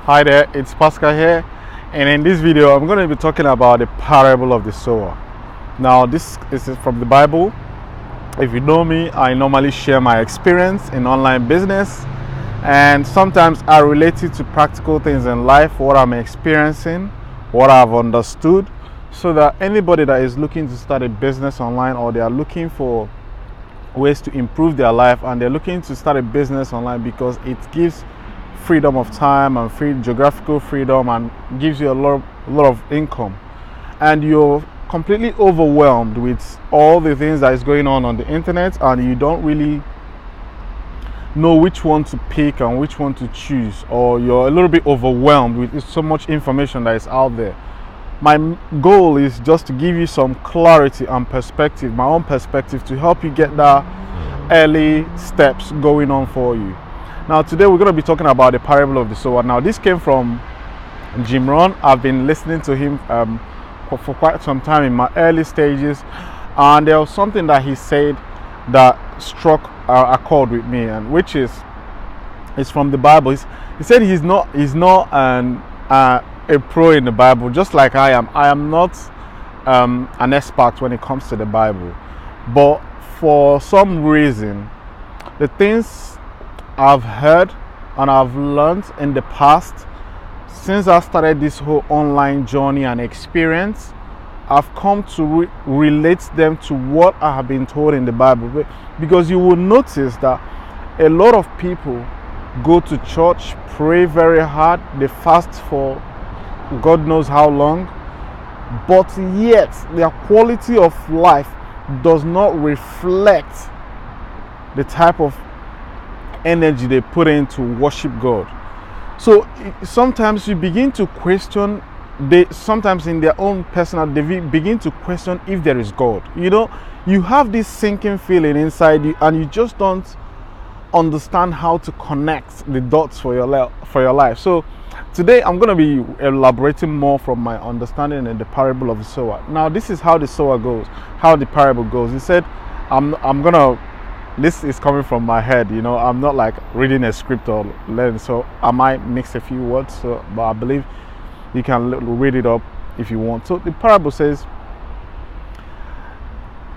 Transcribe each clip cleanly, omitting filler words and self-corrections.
Hi there, it's Pascal here, and in this video I'm going to be talking about the parable of the sower. Now this is from the Bible. If you know me, I normally share my experience in online business, and sometimes I relate it to practical things in life, what I'm experiencing, what I've understood, so that anybody that is looking to start a business online, or they are looking for ways to improve their life and they're looking to start a business online because it gives freedom of time and geographical freedom and gives you a lot of income, and you're completely overwhelmed with all the things that is going on the internet, and you don't really know which one to pick and which one to choose, or you're a little bit overwhelmed with so much information that is out there. My goal is just to give you some clarity and perspective, my own perspective, to help you get that early steps going on for you. Now today we're going to be talking about the parable of the sower. Now this came from Jim Rohn. I've been listening to him for quite some time in my early stages, and there was something that he said that struck a chord with me, and which is from the Bible. He said he's not a pro in the Bible, just like I am. I am not an expert when it comes to the Bible, but for some reason the things I've heard and I've learned in the past, since I started this whole online journey and experience, I've come to relate them to what I have been told in the Bible. Because you will notice that a lot of people go to church, pray very hard, they fast for God knows how long, but yet their quality of life does not reflect the type of energy they put in to worship God. So sometimes you begin to question, sometimes in their own personal, they begin to question if there is God. You know, you have this sinking feeling inside you, and you just don't understand how to connect the dots for your life. So today I'm going to be elaborating more from my understanding in the parable of the sower. Now this is how the sower goes, how the parable goes. He said, this is coming from my head, you know, I'm not like reading a script or learning, so I might mix a few words, but I believe you can read it up if you want. So the parable says,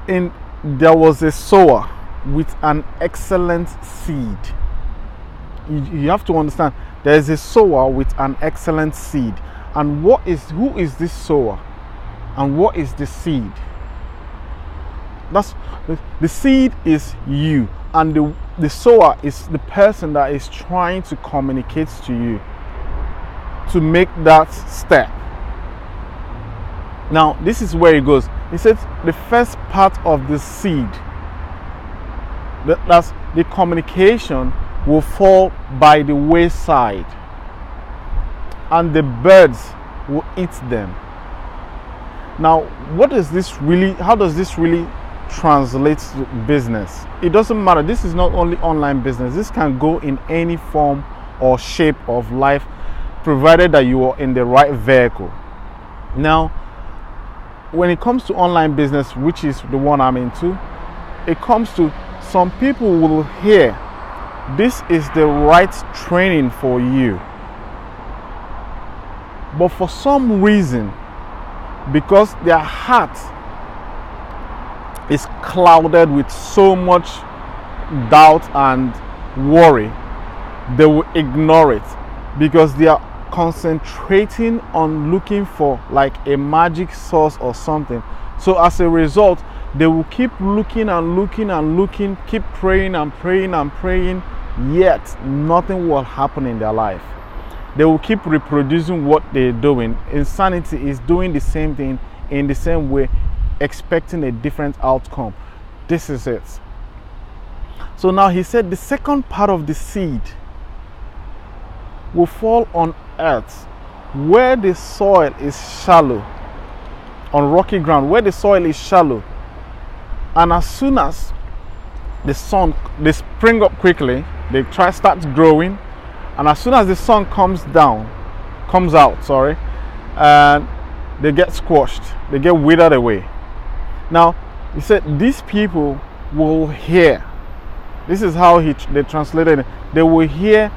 there was a sower with an excellent seed. You have to understand, there is a sower with an excellent seed. And who is this sower? And what is the seed? The seed is you, and the sower is the person that is trying to communicate to you to make that step. Now this is where it goes. He says the first part of the seed, that's the communication, will fall by the wayside, and the birds will eat them. Now how does this really translate to business? It doesn't matter. This is not only online business. This can go in any form or shape of life, provided that you are in the right vehicle. Now when it comes to online business, which is the one I'm into, it comes to, some people will hear this is the right training for you, but for some reason, because their heart is clouded with so much doubt and worry, they will ignore it, because they are concentrating on looking for like a magic source or something. So as a result, they will keep looking and looking and looking, keep praying and praying and praying, yet nothing will happen in their life. They will keep reproducing what they're doing. Insanity is doing the same thing in the same way, expecting a different outcome. This is it. So now he said the second part of the seed will fall on earth, where the soil is shallow, on rocky ground, where the soil is shallow, and as soon as they spring up quickly, they start growing, and as soon as the sun comes out, and they get squashed, they get withered away. Now he said these people will hear. This is how they translated it. They will hear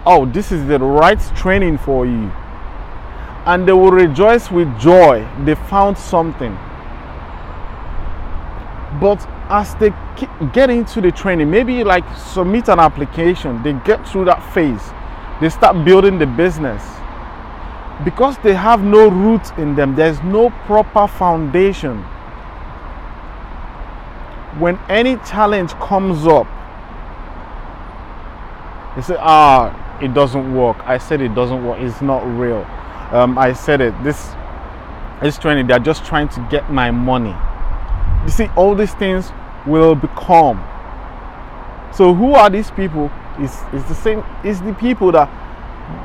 oh, this is the right training for you. And they will rejoice with joy. They found something. But as they get into the training, maybe like submit an application, they get through that phase, they start building the business. Because they have no roots in them, there's no proper foundation. When any challenge comes up, they say, it doesn't work. I said it doesn't work. It's not real. I said it. This training, they're just trying to get my money. You see, all these things will become. So who are these people? It's the same. It's the people that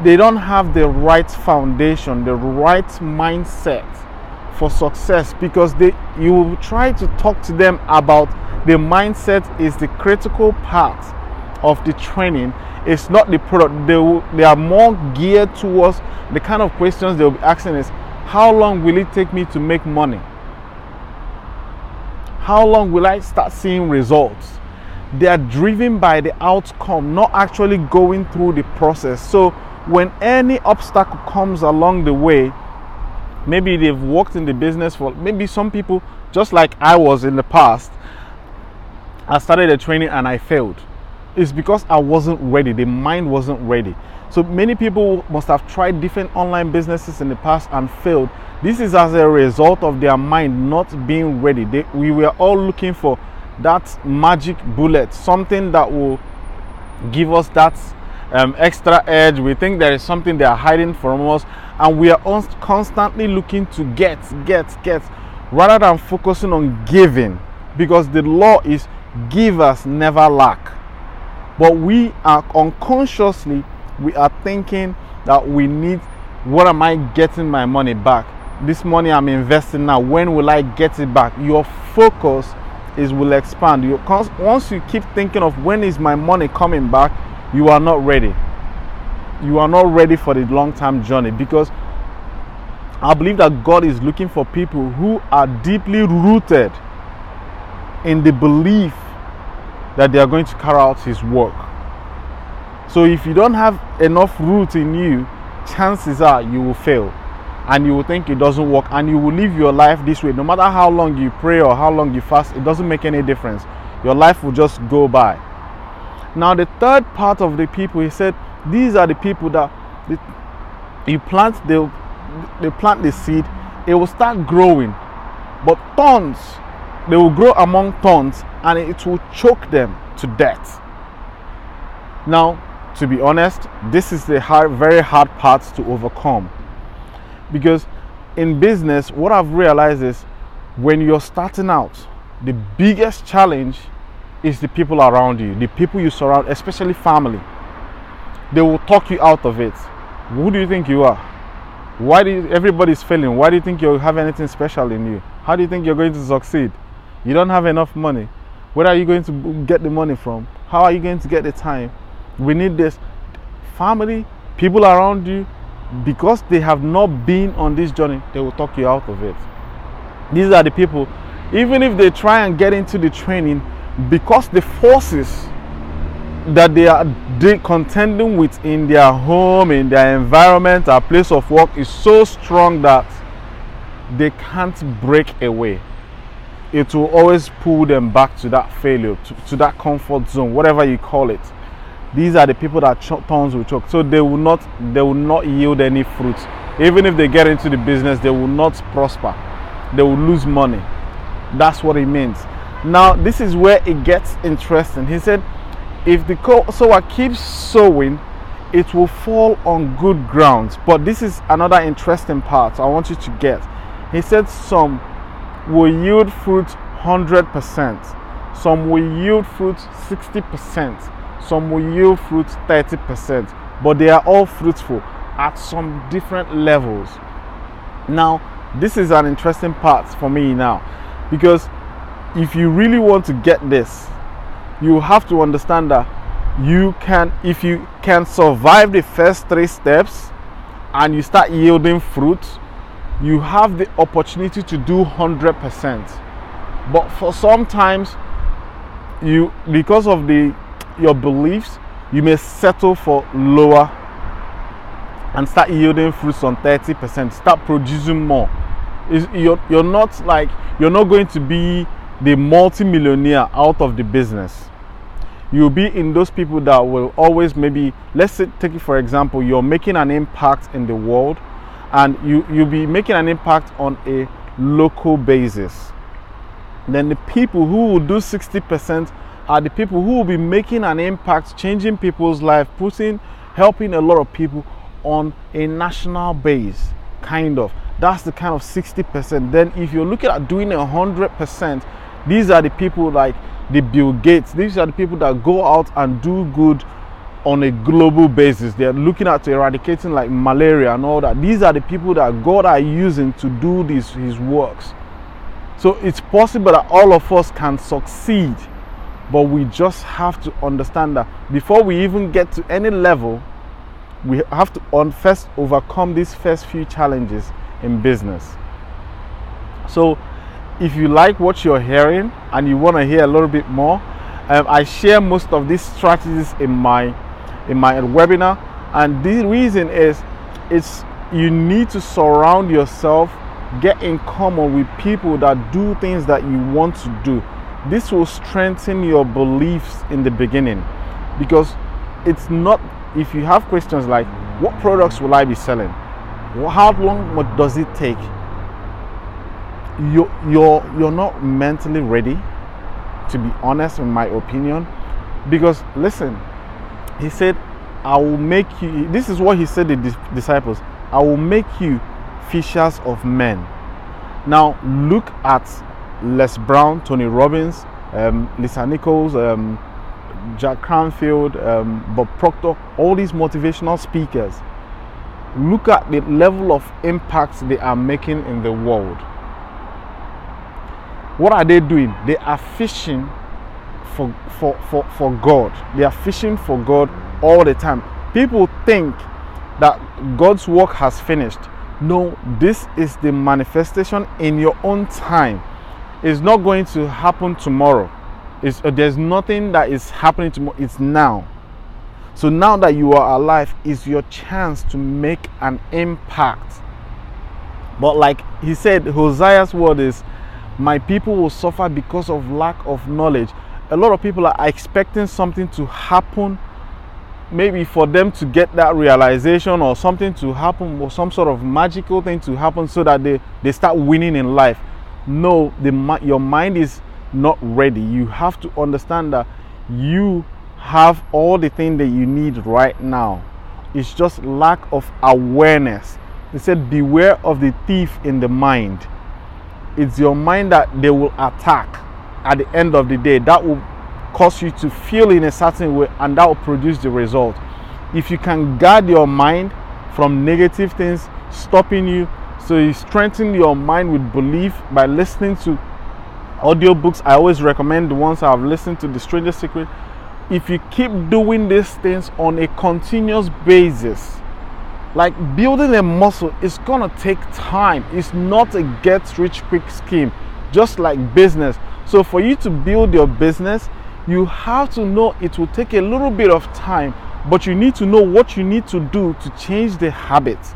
they don't have the right foundation, the right mindset for success, because you will try to talk to them about the mindset is the critical part of the training. It's not the product. They are more geared towards the kind of questions they'll be asking is, how long will it take me to make money? How long will I start seeing results? They are driven by the outcome, not actually going through the process. So when any obstacle comes along the way, maybe they've worked in the business for, maybe some people, just like I was in the past, I started a training and I failed. It's because I wasn't ready. The mind wasn't ready. So many people must have tried different online businesses in the past and failed. This is as a result of their mind not being ready. We were all looking for that magic bullet, something that will give us that extra edge. We think there is something they are hiding from us, and we are constantly looking to get, rather than focusing on giving, because the law is givers never lack. But we are unconsciously, we are thinking that we need, what am I getting my money back? This money I'm investing now, when will I get it back? Your focus will expand. Once you keep thinking of when is my money coming back, you are not ready. You are not ready for the long-term journey, because I believe that God is looking for people who are deeply rooted in the belief that they are going to carry out His work. So if you don't have enough root in you, chances are you will fail, and you will think it doesn't work, and you will live your life this way. No matter how long you pray or how long you fast, it doesn't make any difference. Your life will just go by. Now the third part of the people, he said, these are the people that they plant the seed, it will start growing, but thorns, they will grow among thorns, and it will choke them to death. Now, to be honest, this is the very hard part to overcome, because in business, what I've realized is when you're starting out, the biggest challenge is the people around you, the people you surround, especially family. They will talk you out of it. Who do you think you are? Why do everybody's failing? Why do you think you have anything special in you? How do you think you're going to succeed? You don't have enough money. Where are you going to get the money from? How are you going to get the time? We need this. Family, people around you, because they have not been on this journey, they will talk you out of it. These are the people, even if they try and get into the training, because the forces that they are contending with in their home, in their environment, or place of work is so strong that they can't break away. It will always pull them back to that failure, to that comfort zone, whatever you call it. These are the people that thorns will choke. So they will not yield any fruit. Even if they get into the business, they will not prosper. They will lose money. That's what it means. Now, this is where it gets interesting. He said, if the sower keeps sowing, it will fall on good grounds. But this is another interesting part I want you to get. He said some will yield fruit 100%. Some will yield fruit 60%. Some will yield fruit 30%. But they are all fruitful at some different levels. Now, this is an interesting part for me now, because if you really want to get this, you have to understand that if you can survive the first 3 steps and you start yielding fruit, you have the opportunity to do 100%. But for sometimes, because of your beliefs, you may settle for lower and start yielding fruits on 30%. Start producing more. You're not going to be the multi-millionaire out of the business. You'll be in those people that will always, maybe, let's say, take it for example, you're making an impact in the world, and you'll be making an impact on a local basis. Then the people who will do 60% are the people who will be making an impact, changing people's life, helping a lot of people on a national base, kind of. That's the kind of 60%. Then if you're looking at doing 100%, these are the people like the Bill Gates. These are the people that go out and do good on a global basis. They're looking at eradicating like malaria and all that. These are the people that God are using to do his works. So it's possible that all of us can succeed, but we just have to understand that before we even get to any level, we have to first overcome these first few challenges in business. So if you like what you're hearing and you want to hear a little bit more, I share most of these strategies in my webinar, and the reason is you need to surround yourself, get in common with people that do things that you want to do. This will strengthen your beliefs in the beginning, because it's not, if you have questions like, what products will I be selling? How long does it take? You're not mentally ready, to be honest, in my opinion. Because listen, he said, I will make you, this is what he said to the disciples, I will make you fishers of men. Now look at Les Brown, Tony Robbins, Lisa Nichols, Jack Canfield, Bob Proctor, all these motivational speakers. Look at the level of impact they are making in the world. What are they doing? They are fishing for God. They are fishing for God all the time. People think that God's work has finished. No, this is the manifestation in your own time. It's not going to happen tomorrow. There's nothing that is happening tomorrow. It's now. So now that you are alive is your chance to make an impact. But like he said, Hosea's word is, my people will suffer because of lack of knowledge. A lot of people are expecting something to happen, maybe for them to get that realization, or something to happen, or some sort of magical thing to happen so that they start winning in life. No, your mind is not ready. You have to understand that you have all the things that you need right now. It's just lack of awareness. He said, beware of the thief in the mind. It's your mind that they will attack at the end of the day. That will cause you to feel in a certain way, and that will produce the result. If you can guard your mind from negative things stopping you, so you strengthen your mind with belief by listening to audiobooks. I always recommend the ones I've listened to, The Stranger's Secret. If you keep doing these things on a continuous basis, like building a muscle, it's gonna take time. It's not a get rich quick scheme, just like business. So for you to build your business, you have to know it will take a little bit of time, but you need to know what you need to do to change the habits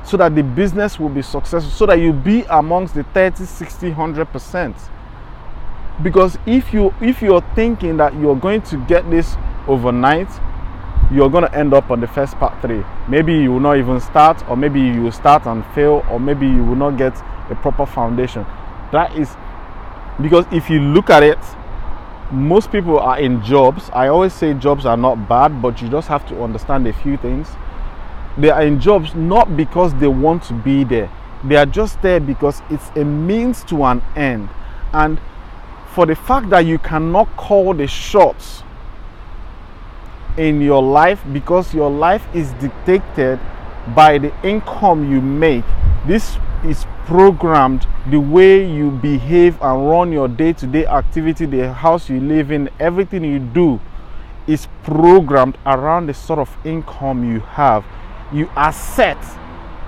so that the business will be successful, so that you be amongst the 30, 60, 100%. Because if you're thinking that you're going to get this overnight, you're going to end up on the first part 3. Maybe you will not even start, or maybe you will start and fail, or maybe you will not get a proper foundation. That is because if you look at it, most people are in jobs. I always say jobs are not bad, but you just have to understand a few things. They are in jobs not because they want to be there. They are just there because it's a means to an end. And for the fact that you cannot call the shots in your life, because your life is dictated by the income you make, this is programmed. The way you behave and run your day-to-day activity, the house you live in, everything you do is programmed around the sort of income you have. You are set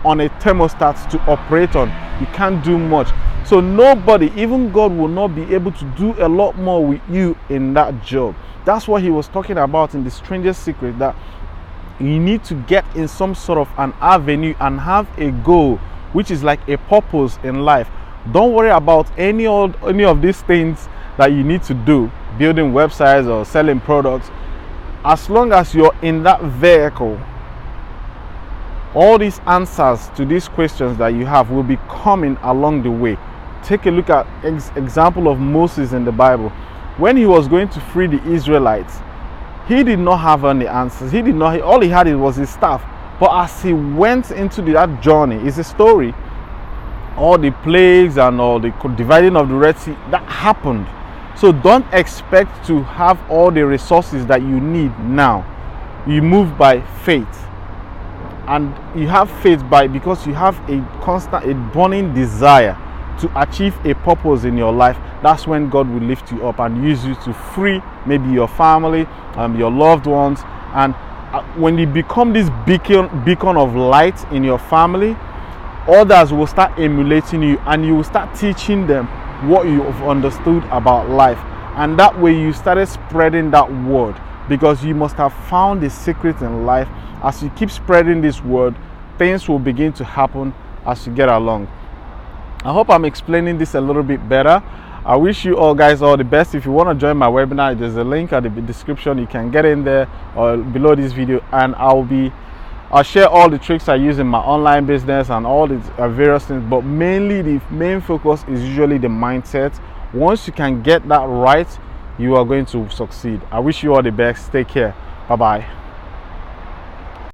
on a thermostat to operate on. You can't do much. So nobody, even God, will not be able to do a lot more with you in that job. That's what he was talking about in The Strangest Secret, that you need to get in some sort of an avenue and have a goal, which is like a purpose in life. Don't worry about any of these things that you need to do, building websites or selling products. As long as you're in that vehicle, all these answers to these questions that you have will be coming along the way. Take a look at example of Moses in the Bible. When he was going to free the Israelites, he did not have any answers. All he had was his staff. But as he went into that journey, it's a story. All the plagues and all the dividing of the Red Sea, that happened. So don't expect to have all the resources that you need now. You move by faith. And you have faith because you have a burning desire to achieve a purpose in your life. That's when God will lift you up and use you to free maybe your family, your loved ones. And when you become this beacon of light in your family, others will start emulating you, and you will start teaching them what you have understood about life. And that way you started spreading that word, because you must have found the secret in life. As you keep spreading this word, things will begin to happen as you get along. I hope I'm explaining this a little bit better. I wish you all guys all the best. If you want to join my webinar, there's a link at the description. You can get in there or below this video, and I'll share all the tricks I use in my online business and all the various things. But mainly the main focus is usually the mindset. Once you can get that right, you are going to succeed. I wish you all the best. Take care. Bye bye.